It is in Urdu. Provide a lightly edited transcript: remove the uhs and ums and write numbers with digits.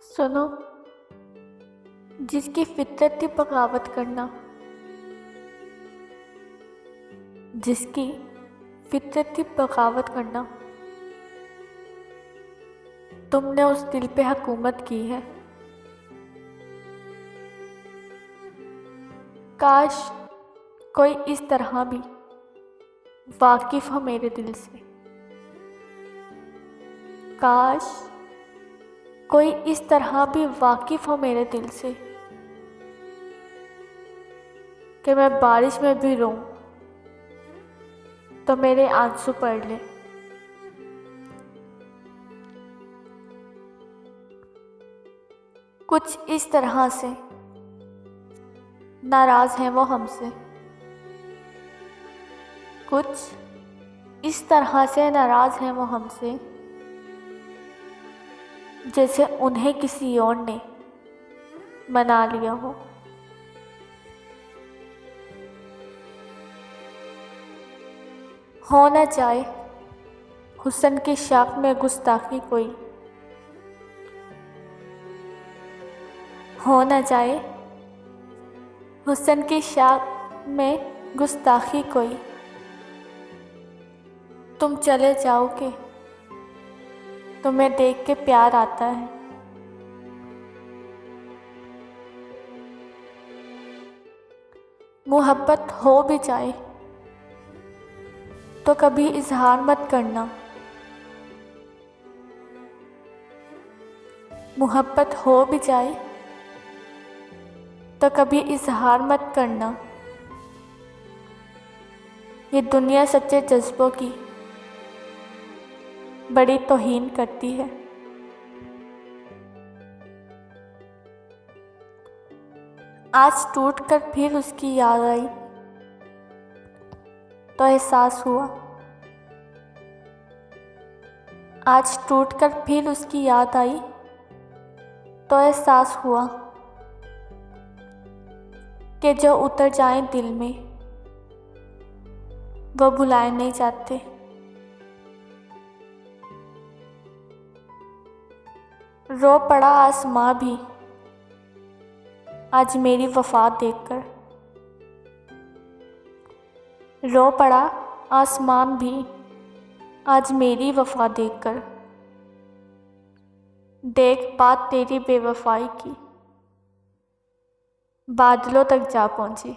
سنو، جس کی فطرت تھی بغاوت کرنا، جس کی فطرت تھی بغاوت کرنا، تم نے اس دل پہ حکومت کی ہے۔ کاش کوئی اس طرح بھی واقف ہو میرے دل سے، کاش کوئی اس طرح بھی واقف ہو میرے دل سے کہ میں بارش میں بھی روں تو میرے آنسو پڑھ لے۔ کچھ اس طرح سے ناراض ہیں وہ ہم سے، کچھ اس طرح سے ناراض ہیں وہ ہم سے، جیسے انہیں کسی اور نے منا لیا ہو۔ ہو نہ جائے حسن کی شاخ میں گستاخی کوئی، ہو نہ جائے حسن کی شاخ میں گستاخی کوئی، تم چلے جاؤ کہ تمہیں دیکھ کے پیار آتا ہے۔ محبت ہو بھی جائے تو کبھی اظہار مت کرنا، محبت ہو بھی جائے تو کبھی اظہار مت کرنا، یہ دنیا سچے جذبوں کی بڑی توہین کرتی ہے۔ آج ٹوٹ کر پھر اس کی یاد آئی تو احساس ہوا، آج ٹوٹ کر پھر اس کی یاد آئی تو احساس ہوا کہ جو اتر جائیں دل میں وہ بھلائے نہیں جاتے۔ رو پڑا آسماں بھی آج میری وفا دیکھ کر، رو پڑا آسمان بھی آج میری وفا دیکھ کر، دیکھ بات تیری بے وفائی کی بادلوں تک جا پہنچی۔